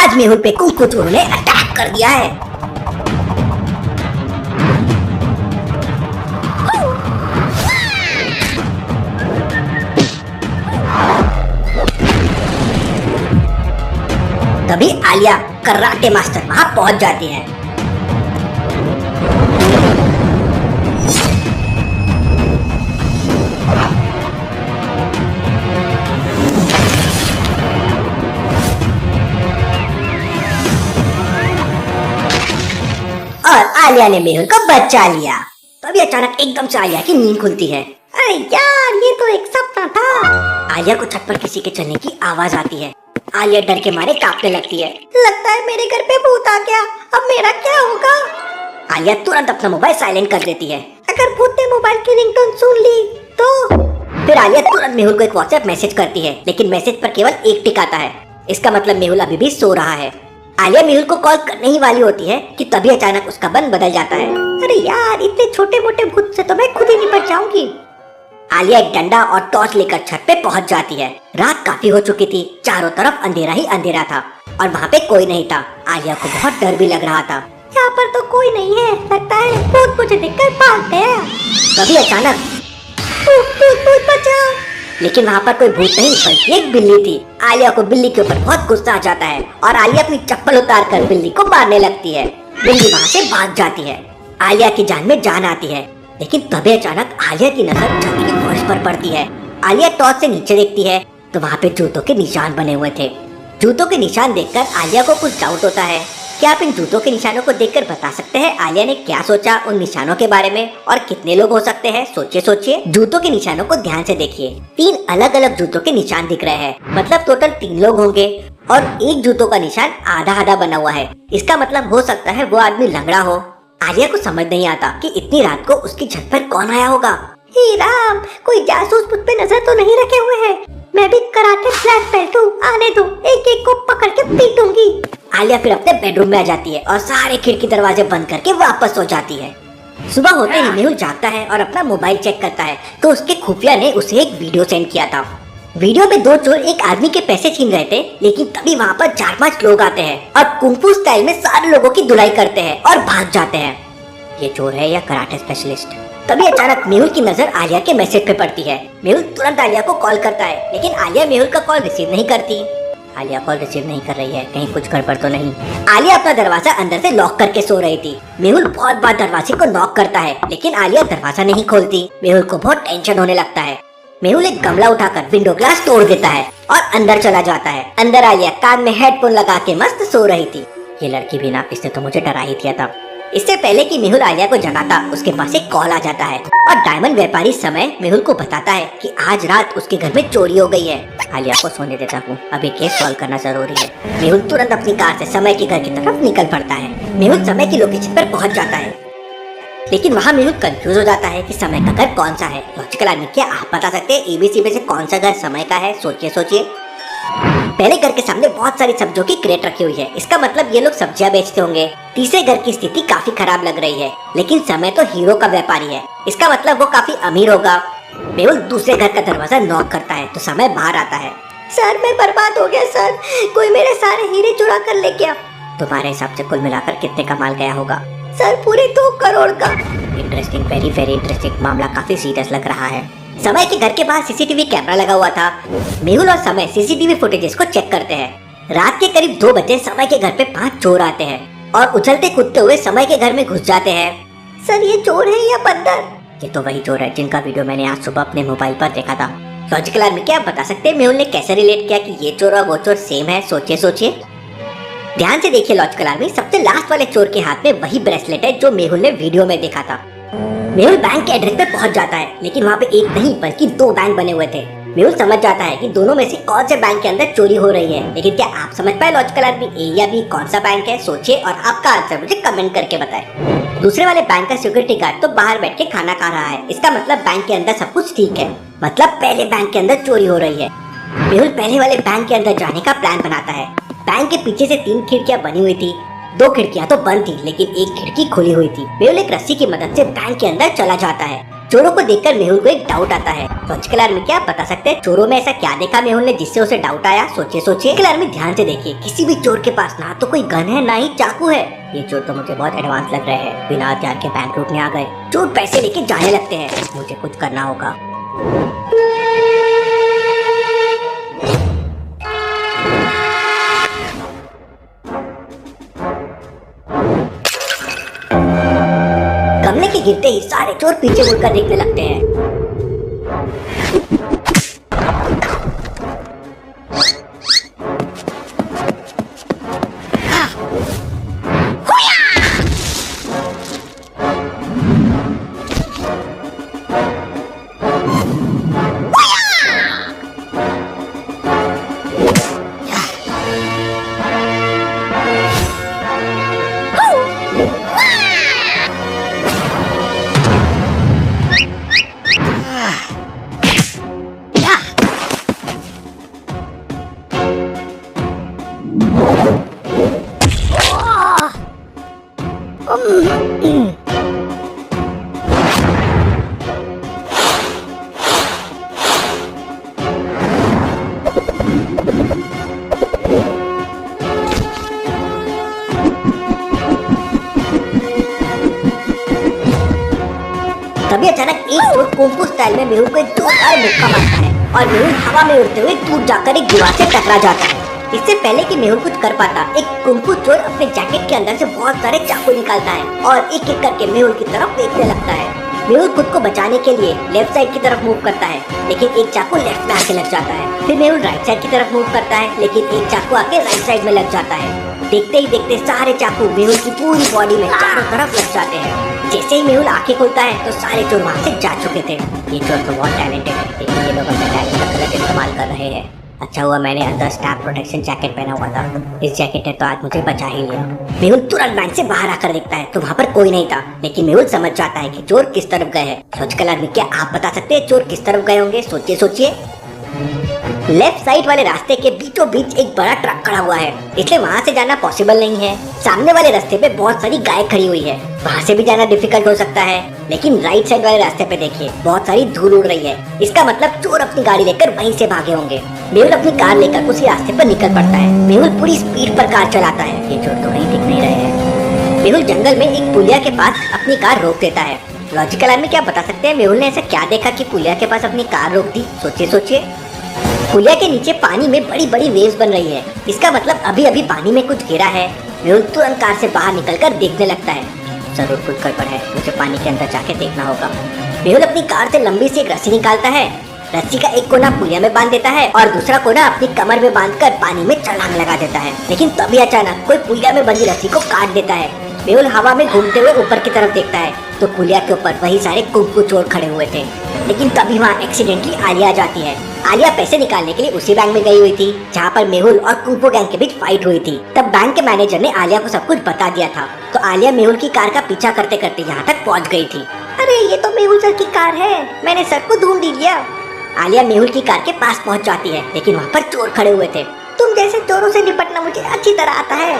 आज मेहुल पे कुंफू चोरों ने अटैक कर दिया है। तभी आलिया कराटे मास्टर वहां पहुंच जाती है। और आलिया ने मेहुल को बचा लिया। तभी अचानक एकदम से आलिया की नींद खुलती है। अरे यार, ये तो एक सपना था। आलिया को छत पर किसी के चलने की आवाज आती है। आलिया डर के मारे कांपने लगती है। लगता है मेरे घर पे भूत आ गया, अब मेरा क्या होगा। आलिया तुरंत अपना मोबाइल साइलेंट कर देती है। अगर भूत ने मोबाइल की रिंगटोन सुन ली तो। फिर आलिया तुरंत मेहुल को एक व्हाट्सएप मैसेज करती है, लेकिन मैसेज पर केवल एक टिक आता है। इसका मतलब मेहुल अभी भी सो रहा है। आलिया मेहुल को कॉल करने ही वाली होती है कि तभी अचानक उसका मन बदल जाता है। अरे यार, इतने छोटे मोटे भूत से तो मैं खुद ही निपट जाऊंगी। आलिया एक डंडा और टॉर्च लेकर छत पे पहुंच जाती है। रात काफी हो चुकी थी, चारों तरफ अंधेरा ही अंधेरा था और वहाँ पे कोई नहीं था। आलिया को बहुत डर भी लग रहा था। यहाँ पर तो कोई नहीं है, लगता है भूत मुझे देखकर भागते हैं। तभी अचानक भूत बचाओ। लेकिन वहाँ पर कोई भूत नहीं बल्कि एक बिल्ली थी। आलिया को बिल्ली के ऊपर बहुत गुस्सा आ जाता है और आलिया अपनी चप्पल उतार कर बिल्ली को मारने लगती है। बिल्ली वहाँ से भाग जाती है। आलिया की जान में जान आती है, लेकिन तभी अचानक आलिया की नजर छत की फर्श पर पड़ती है। आलिया टॉर्च से नीचे देखती है तो वहाँ पे जूतों के निशान बने हुए थे। जूतों के निशान देखकर आलिया को कुछ डाउट होता है। क्या आप इन जूतों के निशानों को देखकर बता सकते हैं आलिया ने क्या सोचा उन निशानों के बारे में और कितने लोग हो सकते हैं? सोचिए। जूतों के निशानों को ध्यान से देखिए। 3 अलग अलग जूतों के निशान दिख रहे हैं, मतलब टोटल 3 लोग होंगे और एक जूतों का निशान आधा आधा बना हुआ है। इसका मतलब हो सकता है वो आदमी लंगड़ा हो। आलिया को समझ नहीं आता कि इतनी रात को उसकी छत पर कौन आया होगा। हे राम, कोई जासूस मुझ पे नजर तो नहीं रखे हुए हैं। मैं भी कराटे ब्लैक बेल्ट हूँ, आने दो, एक एक को पकड़ के पीटूंगी। आलिया फिर अपने बेडरूम में आ जाती है और सारे खिड़की दरवाजे बंद करके वापस सो जाती है। सुबह होते ही मेहुल जागता है और अपना मोबाइल चेक करता है तो उसके खुफिया ने उसे एक वीडियो सेंड किया था। वीडियो में 2 चोर एक आदमी के पैसे छीन रहे थे, लेकिन तभी वहाँ पर 4-5 लोग आते हैं और कुंफू स्टाइल में सारे लोगों की धुलाई करते हैं और भाग जाते हैं। ये चोर है या कराटे स्पेशलिस्ट? तभी अचानक मेहुल की नजर आलिया के मैसेज पे पड़ती है। मेहुल तुरंत आलिया को कॉल करता है, लेकिन आलिया मेहुल का कॉल रिसीव नहीं करती। आलिया कॉल रिसीव नहीं कर रही है, कहीं कुछ गड़बड़ तो नहीं। आलिया अपना दरवाजा अंदर से लॉक करके सो रही थी। मेहुल बहुत बार दरवाजे को नॉक करता है, लेकिन आलिया दरवाजा नहीं खोलती। मेहुल को बहुत टेंशन होने लगता है। मेहुल एक गमला उठाकर विंडो ग्लास तोड़ देता है और अंदर चला जाता है। अंदर आलिया कान में हेडफोन लगा के मस्त सो रही थी। ये लड़की भी ना, इसने तो मुझे डरा ही दिया था। इससे पहले कि मेहुल आलिया को जगाता, उसके पास एक कॉल आ जाता है और डायमंड व्यापारी समय मेहुल को बताता है कि आज रात उसके घर में चोरी हो गई है। आलिया को सोने देता हूँ, अभी केस सॉल्व करना जरूरी है। मेहुल तुरंत अपनी कार से समय के घर की तरफ निकल पड़ता है। मेहुल समय की लोकेशन पर पहुँच जाता है, लेकिन वहाँ मेहुल कंफ्यूज हो जाता है कि समय का घर कौन सा है। लॉजिकल आदमी, क्या आप बता सकते हैं ABC में से कौन सा घर समय का है? सोचिए। पहले घर के सामने बहुत सारी सब्जियों की क्रेट रखी हुई है, इसका मतलब ये लोग सब्जियां बेचते होंगे। तीसरे घर की स्थिति काफी खराब लग रही है, लेकिन समय तो हीरो का व्यापारी है, इसका मतलब वो काफी अमीर होगा। मेहुल दूसरे घर का दरवाजा नॉक करता है तो समय बाहर आता है। सर, मैं बर्बाद हो गया सर, कोई मेरे सारे हीरे चुरा कर ले गया। तुम्हारे हिसाब से कुल मिलाकर कितने का माल गया होगा? सर, पूरे 2 करोड़ का। Interesting, very very interesting. मामला काफी सीरियस लग रहा है। समय के घर के बाहर CCTV कैमरा लगा हुआ था। मेहुल और समय CCTV फुटेजेस को चेक करते हैं। रात के करीब 2 बजे समय के घर पे 5 चोर आते हैं और उछलते कूदते हुए समय के घर में घुस जाते हैं। सर, ये चोर है या बंदर? ये तो वही चोर है जिनका वीडियो मैंने आज सुबह अपने मोबाइल पर देखा था। लॉजिकल आदमी, क्या आप बता सकते हैं मेहुल ने कैसे रिलेट किया कि ये चोर और वो चोर सेम है? सोचिए। ध्यान से देखिए लॉजिकल आदमी, सबसे लास्ट वाले चोर के हाथ में वही ब्रेसलेट है जो मेहुल ने वीडियो में देखा था। मेहुल बैंक के एड्रेस पे पहुंच जाता है, लेकिन वहाँ पे एक नहीं बल्कि 2 बैंक बने हुए थे। मेहुल समझ जाता है कि दोनों में से कौन से बैंक के अंदर चोरी हो रही है, लेकिन क्या आप समझ पाए लॉजिकल आदमी A या B कौन सा बैंक है? सोचिए और आपका आंसर मुझे कमेंट करके बताएं। दूसरे वाले बैंक का सिक्योरिटी गार्ड तो बाहर बैठ के खाना खा रहा है, इसका मतलब बैंक के अंदर सब कुछ ठीक है, मतलब पहले बैंक के अंदर चोरी हो रही है। मेहुल पहले वाले बैंक के अंदर जाने का प्लान बनाता है। बैंक के पीछे से 3 खिड़कियां बनी हुई थी, 2 खिड़कियां तो बंद थी, लेकिन एक खिड़की खुली हुई थी। मेहुल एक रस्सी की मदद से बैंक के अंदर चला जाता है। चोरों को देखकर मेहुल को एक डाउट आता है। लॉजिकल आर्मी क्या बता सकते हैं चोरों में ऐसा क्या देखा मेहुल ने जिससे उसे डाउट आया? सोचिए। लॉजिकल आर्मी ध्यान से देखिए, किसी भी चोर के पास ना तो कोई गन है ना ही चाकू है। ये चोर तो मुझे बहुत एडवांस लग रहे हैं, बिना हथियार के बैंक लूटने आ गए। चोर पैसे लेके जाने लगते हैं, मुझे कुछ करना होगा। गमले के गिरते ही सारे चोर पीछे मुड़कर देखने लगते हैं। तभी अचानक एक चोर कुंफू स्टाइल में मेहुल को एक जोरदार मुक्का मारता है और मेहुल हवा में उड़ते हुए दूर जाकर एक दीवार से टकरा जाता है। इससे पहले कि मेहुल कुछ कर पाता, एक कुंफू चोर अपने जैकेट के अंदर से बहुत सारे चाकू निकालता है और एक एक करके मेहुल की तरफ फेंकने लगता है। मेहुल खुद को बचाने के लिए लेफ्ट साइड की तरफ मूव करता है, लेकिन एक चाकू लेफ्ट में आके लग जाता है। फिर मेहुल राइट साइड की तरफ मूव करता है, लेकिन एक चाकू आके राइट साइड में लग जाता है। देखते ही देखते सारे चाकू मेहुल की पूरी बॉडी में चारों तरफ लग जाते हैं। जैसे ही मेहुल आंखें खोलता है तो सारे चोर वहाँ से जा चुके थे। ये चोर तो बहुत टैलेंटेड है, लेकिन ये लोग अपने टैलेंट का गलत इस्तेमाल कर रहे हैं। अच्छा हुआ मैंने अंदर स्टाफ प्रोटेक्शन जैकेट पहना हुआ था, इस जैकेट ने तो आज मुझे बचा ही लिया। मेहुल तुरंत बैंक से बाहर आकर देखता है तो वहाँ पर कोई नहीं था, लेकिन मेहुल समझ जाता है कि चोर किस तरफ गए हैं। लॉजिकल आर्मी क्या आप बता सकते हैं चोर किस तरफ गए होंगे? सोचिए। लेफ्ट साइड वाले रास्ते के बीचों बीच एक बड़ा ट्रक खड़ा हुआ है, इसलिए वहाँ से जाना पॉसिबल नहीं है। सामने वाले रास्ते पे बहुत सारी गाय खड़ी हुई है, वहाँ से भी जाना डिफिकल्ट हो सकता है। लेकिन राइट साइड वाले रास्ते पे देखिए बहुत सारी धूल उड़ रही है, इसका मतलब चोर अपनी गाड़ी लेकर वहीं से भागे होंगे। मेहुल अपनी कार लेकर उसी रास्ते पर निकल पड़ता है। मेहुल पूरी स्पीड पर कार चलाता है, ये चोर तो कहीं दिख नहीं रहे हैं। मेहुल जंगल में एक पुलिया के पास अपनी कार रोक देता है। लॉजिकल आर्मी क्या बता सकते हैं मेहुल ने ऐसा क्या देखा कि पुलिया के पास अपनी कार रोक दी? सोचिए। पुलिया के नीचे पानी में बड़ी बड़ी वेव्स बन रही है, इसका मतलब अभी अभी पानी में कुछ गिरा है। मेहुल तुरंत कार से बाहर निकलकर देखने लगता है, जरूर कुछ गड़बड़ है, मुझे पानी के अंदर जाके देखना होगा। मेहुल अपनी कार से लंबी सी एक रस्सी निकालता है, रस्सी का एक कोना पुलिया में बांध देता है और दूसरा कोना अपनी कमर में बांधकर पानी में छलांग लगा देता है। लेकिन तभी अचानक कोई पुलिया में बंधी रस्सी को काट देता है। मेहुल हवा में घूमते हुए ऊपर की तरफ देखता है तो पुलिया के ऊपर वही सारे कुंफू चोर खड़े हुए थे। लेकिन तभी वहाँ एक्सीडेंटली आलिया जाती है। आलिया पैसे निकालने के लिए उसी बैंक में गई हुई थी जहाँ पर मेहुल और कुंफू गैंग के बीच फाइट हुई थी। तब बैंक के मैनेजर ने आलिया को सब कुछ बता दिया था, तो आलिया मेहुल की कार का पीछा करते करते यहाँ तक पहुँच गई थी। अरे ये तो मेहुल सर की कार है, मैंने सर को ढूंढ लिया। आलिया मेहुल की कार के पास पहुँच जाती है, लेकिन वहाँ पर चोर खड़े हुए थे। तुम जैसे चोरों से निपटना मुझे अच्छी तरह आता है।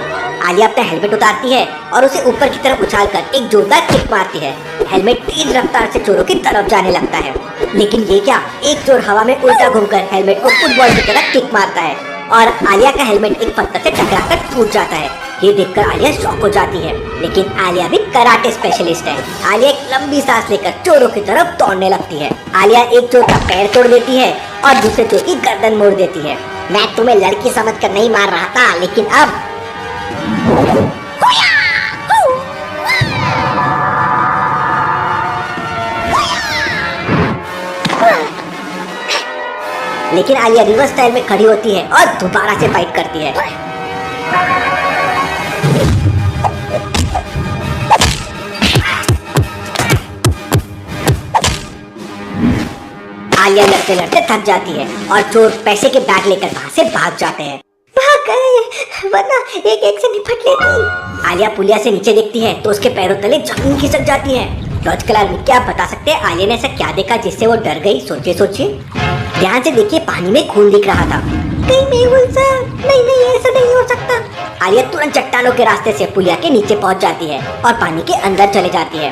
आलिया अपना हेलमेट उतारती है और उसे ऊपर की तरफ उछालकर एक जोरदार किक मारती है। हेलमेट तेज रफ्तार से चोरों की तरफ जाने लगता है, लेकिन ये क्या, एक चोर हवा में उल्टा घूमकर हेलमेट को फुटबॉल की तरह किक मारता है और आलिया का हेलमेट एक पत्थर से टकराकर टूट जाता है। ये देखकर आलिया शॉक हो जाती है, लेकिन आलिया भी कराटे स्पेशलिस्ट है। आलिया एक लंबी सांस लेकर चोरों की तरफ दौड़ने लगती है। आलिया एक चोर का पैर तोड़ देती है और दूसरे चोर की गर्दन मोड़ देती है। मैं तुम्हें लड़की समझकर नहीं मार रहा था, लेकिन अब लेकिन आलिया रिवर्स स्टाइल में खड़ी होती है और दोबारा से फाइट करती है। आलिया लड़ते लड़ते थक जाती है और चोर पैसे के बैग लेकर वहाँ से भाग जाते हैं। भाग गए, वरना एक से निपट लेती। आलिया पुलिया से नीचे देखती है तो उसके पैरों तले जमीन खिसक जाती है। लॉजिकल आर्मी क्या बता सकते हैं आलिया ने ऐसा क्या देखा जिससे वो डर गई? सोचिए। ध्यान से देखिए, पानी में खून दिख रहा था। नहीं मेहुल सर, नहीं ऐसा नहीं हो सकता। आलिया तुरंत चट्टानों के रास्ते से पुलिया के नीचे पहुंच जाती है और पानी के अंदर चले जाती है।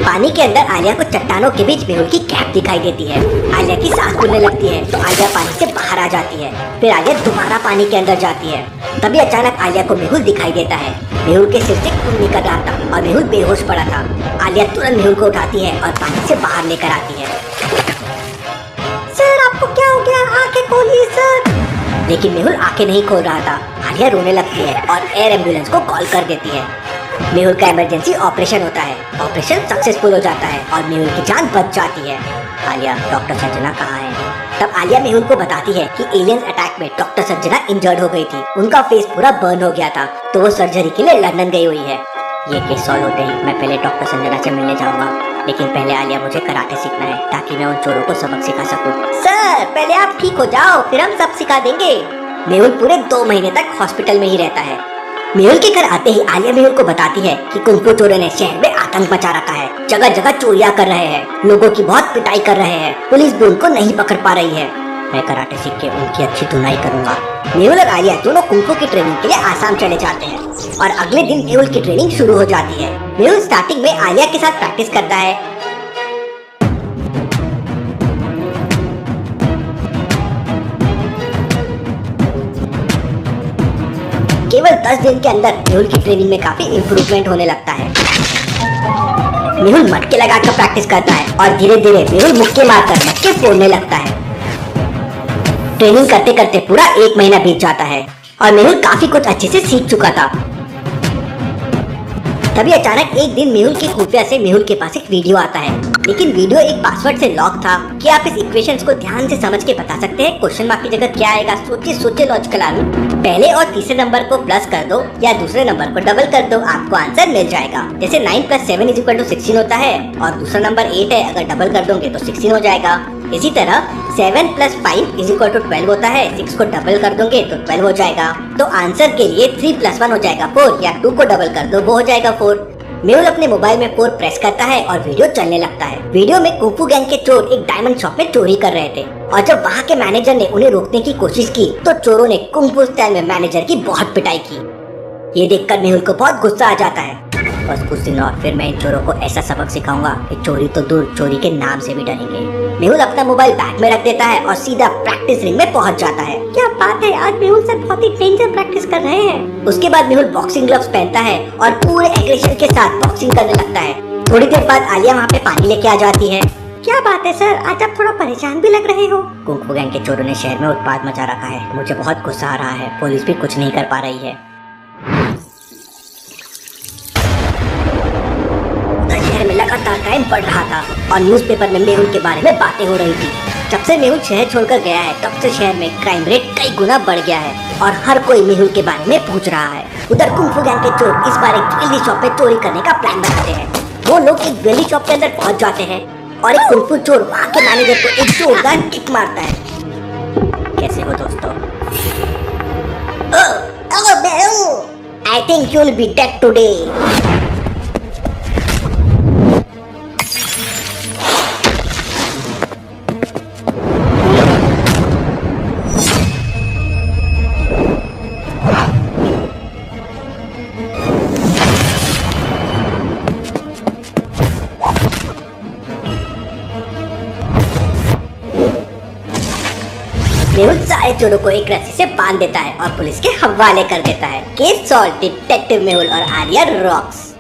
पानी के अंदर आलिया को चट्टानों के बीच मेहुल की कैप दिखाई देती है। आलिया की सांस फूलने लगती है तो आलिया पानी से बाहर आ जाती है। फिर आलिया दोबारा पानी के अंदर जाती है। तभी अचानक आलिया को मेहुल दिखाई देता है। मेहुल के सिर से खून निकल रहा था और मेहुल बेहोश पड़ा था। आलिया तुरंत मेहुल को उठाती है और पानी से बाहर लेकर आती है। सर आपको क्या हो गया? आंखें खोलिए सर। लेकिन मेहुल आंखें नहीं खोल रहा था। आलिया रोने लगती है और एयर एम्बुलेंस को कॉल कर देती है। मेहुल का इमरजेंसी ऑपरेशन होता है। ऑपरेशन सक्सेसफुल हो जाता है और मेहुल की जान बच जाती है। आलिया, डॉक्टर संजना कहाँ है? तब आलिया मेहुल को बताती है कि एलियंस अटैक में डॉक्टर संजना इंजर्ड हो गई थी। उनका फेस पूरा बर्न हो गया था तो वो सर्जरी के लिए लंदन गई हुई है। ये केस सॉल्व होते ही मैं पहले डॉक्टर संजना से मिलने जाऊंगा, लेकिन पहले आलिया मुझे कराटे सीखना है ताकि मैं उन चोरों को सबक सिखा सकूं। सर पहले आप ठीक हो जाओ फिर हम सब सिखा देंगे। मेहुल पूरे 2 महीने तक हॉस्पिटल में ही रहता है। मेहुल के घर आते ही आलिया मेहुल को बताती है कि कुंफू चोरों ने शहर में आतंक मचा रखा है। जगह जगह चोरियां कर रहे हैं, लोगों की बहुत पिटाई कर रहे हैं, पुलिस भी उनको नहीं पकड़ पा रही है। मैं कराटे सीख के उनकी अच्छी धुनाई करूंगा। मेहुल और आलिया दोनों कुंफू की ट्रेनिंग के लिए आसाम चले जाते हैं और अगले दिन मेहुल की ट्रेनिंग शुरू हो जाती है। मेहुल स्टार्टिंग में आलिया के साथ प्रैक्टिस करता है। केवल 10 दिन के अंदर मेहुल की ट्रेनिंग में काफी इम्प्रूवमेंट होने लगता है। मेहुल मटके लगाकर प्रैक्टिस करता है और धीरे धीरे मेहुल मुक्के मारकर मटके फोड़ने लगता है। ट्रेनिंग करते करते पूरा 1 महीना बीत जाता है और मेहुल काफी कुछ अच्छे से सीख चुका था। तभी अचानक एक दिन मेहुल की खुफिया से मेहुल के पास एक वीडियो आता है, लेकिन वीडियो एक पासवर्ड से लॉक था। क्या आप इस इक्वेशंस को ध्यान से समझ के बता सकते हैं? क्वेश्चन मार्क की जगह क्या आएगा? सोचिए सोचिए लॉजिकल आदमी। पहले और तीसरे नंबर को प्लस कर दो या दूसरे नंबर को डबल कर दो, आपको आंसर मिल जाएगा। जैसे 9 + 7 = 16 होता है और दूसरा नंबर 8 है, अगर डबल कर दोगे तो 16 हो जाएगा। इसी तरह 7 + 5 = 12 होता है, 6 को डबल कर दोगे तो 12 हो जाएगा। तो आंसर के लिए 3 + 1 हो जाएगा 4, या 2 को डबल कर दो वो हो जाएगा 4। मेहुल अपने मोबाइल में 4 प्रेस करता है और वीडियो चलने लगता है। वीडियो में कुंफू गैंग के चोर एक डायमंड शॉप में चोरी कर रहे थे और जब वहाँ के मैनेजर ने उन्हें रोकने की कोशिश की तो चोरों ने कुंफू स्टाइल में मैनेजर की बहुत पिटाई की। ये देखकर मेहुल को बहुत गुस्सा आ जाता है। बस कुछ दिन और फिर मैं इन चोरों को ऐसा सबक सिखाऊंगा कि चोरी तो दूर, चोरी के नाम से भी डरेंगे। मेहुल अपना मोबाइल बैग में रख देता है और सीधा प्रैक्टिस रिंग में पहुंच जाता है। क्या बात है, आज मेहुल सर बहुत ही डेंजर प्रैक्टिस कर रहे हैं। उसके बाद मेहुल बॉक्सिंग ग्लव्स पहनता है और पूरे एग्रेशन के साथ बॉक्सिंग करने लगता है। थोड़ी देर बाद आलिया वहाँ पे पानी लेके आ जाती है। क्या बात है सर, आज आप थोड़ा परेशान भी लग रहे हो। कुंफू गैंग के चोरों ने शहर में उत्पात मचा रखा है, मुझे बहुत गुस्सा आ रहा है। पुलिस भी कुछ नहीं कर पा रही है। शहर में लगातार क्राइम बढ़ रहा था और न्यूज़पेपर में मेहुल के बारे में बातें हो रही थी। जब से मेहुल शहर छोड़कर गया है तब से शहर में क्राइम रेट कई गुना बढ़ गया है और हर कोई मेहुल के बारे में पूछ रहा है। उधर कुंफू गैंग के चोर इस बार एक ज्वेलरी शॉप में चोरी करने का प्लान बनाते हैं। वो लोग एक ज्वेलरी शॉप के अंदर पहुंच जाते हैं और एक कुंफू चोर वहाँ के मैनेजर को एक जोरदार किक मारता है। कैसे हो दोस्तों? I think you'll be dead today. Mehul सारे चोरों को एक रस्सी से बांध देता है और पुलिस के हवाले कर देता है। केस सॉल्व, डिटेक्टिव मेहुल और आलिया रॉक्स।